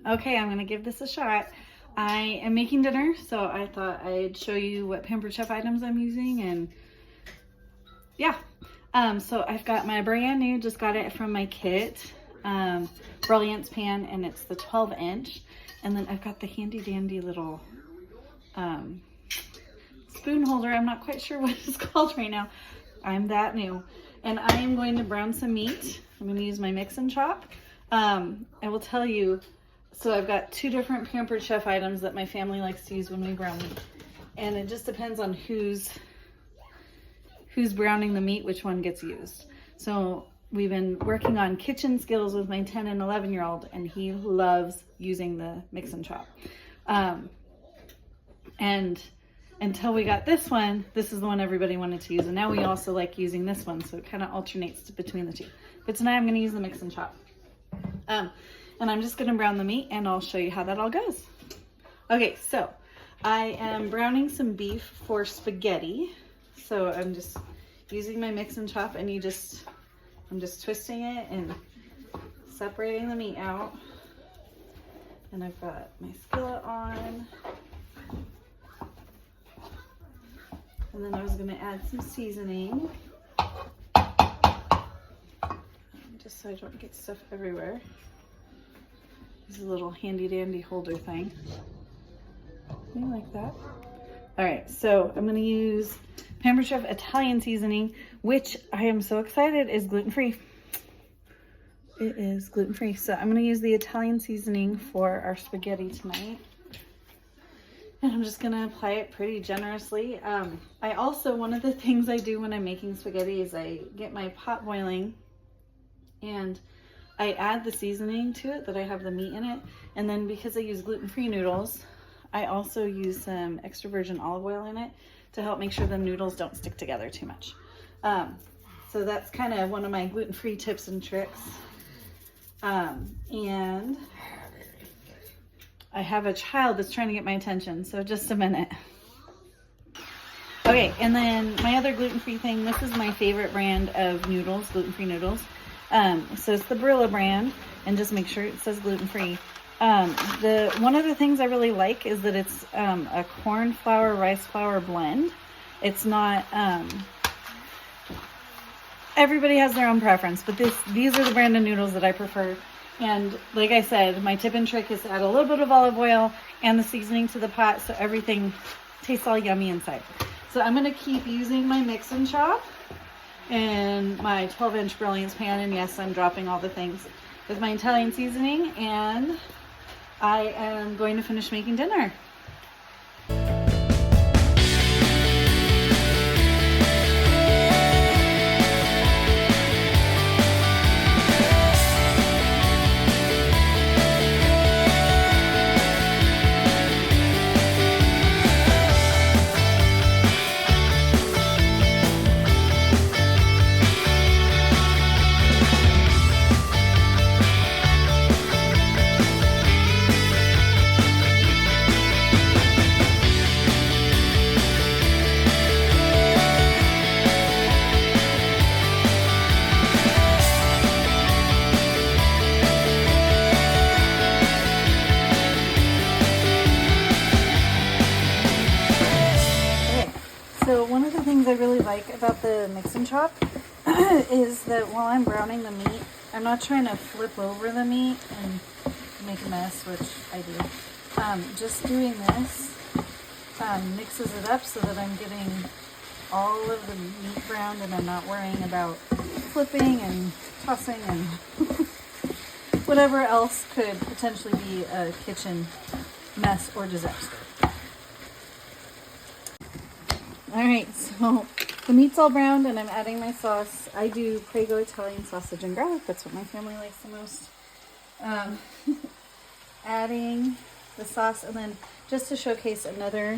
Okay, I'm gonna give this a shot. I am making dinner, so I thought I'd show you what Pampered Chef items I'm using, and yeah. So I've got my brand new, just got it from my kit, Brilliance pan, and it's the 12-inch. And then I've got the handy dandy little spoon holder. I'm not quite sure what it's called right now. I'm that new. And I am going to brown some meat. I'm going to use my mix and chop. I will tell you, so I've got two different Pampered Chef items that my family likes to use when we brown meat. And it just depends on who's browning the meat, which one gets used. So we've been working on kitchen skills with my 10 and 11-year-old, and he loves using the mix and chop. And until we got this one, this is the one everybody wanted to use. And now we also like using this one, so it kind of alternates between the two. But tonight I'm going to use the mix and chop. And I'm just going to brown the meat, and I'll show you how that all goes. Okay, so I am browning some beef for spaghetti. So I'm just using my mix and chop, and I'm just twisting it and separating the meat out. And I've got my skillet on. And then I was going to add some seasoning, just so I don't get stuff everywhere. This is a little handy dandy holder thing. Something like that. All right, so I'm going to use Pampered Chef Italian seasoning, which I am so excited is gluten-free. It is gluten-free. So I'm going to use the Italian seasoning for our spaghetti tonight. And I'm just going to apply it pretty generously. I also, one of the things I do when I'm making spaghetti is I get my pot boiling and I add the seasoning to it that I have the meat in it. And then because I use gluten-free noodles, I also use some extra virgin olive oil in it to help make sure the noodles don't stick together too much. So that's kind of one of my gluten-free tips and tricks. And I have a child that's trying to get my attention, so just a minute. Okay, and then my other gluten-free thing, this is my favorite brand of noodles, gluten-free noodles. So it's the Barilla brand, and just make sure it says gluten-free. One of the things I really like is that it's a corn flour, rice flour blend. It's not, everybody has their own preference, but these are the brand of noodles that I prefer. And like I said, my tip and trick is to add a little bit of olive oil and the seasoning to the pot so everything tastes all yummy inside. So I'm going to keep using my mix and chop and my 12-inch Brilliance pan. And yes, I'm dropping all the things with my Italian seasoning. And I am going to finish making dinner. So one of the things I really like about the mix and chop is that while I'm browning the meat, I'm not trying to flip over the meat and make a mess, which I do. Just doing this mixes it up so that I'm getting all of the meat browned and I'm not worrying about flipping and tossing and whatever else could potentially be a kitchen mess or disaster. All right, so the meat's all browned and I'm adding my sauce. I do Prego Italian sausage and garlic. That's what my family likes the most. Adding the sauce, and then just to showcase another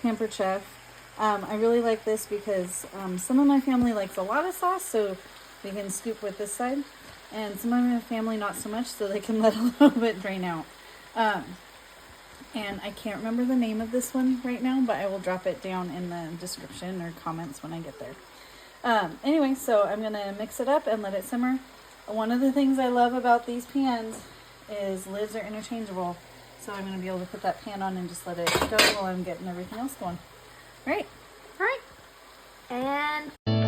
Pampered Chef, I really like this because some of my family likes a lot of sauce, so they can scoop with this side. And some of my family not so much, so they can let a little bit drain out. And I can't remember the name of this one right now, but I will drop it down in the description or comments when I get there. Anyway, so I'm going to mix it up and let it simmer. One of the things I love about these pans is lids are interchangeable. So I'm going to be able to put that pan on and just let it go while I'm getting everything else going. All right. All right. And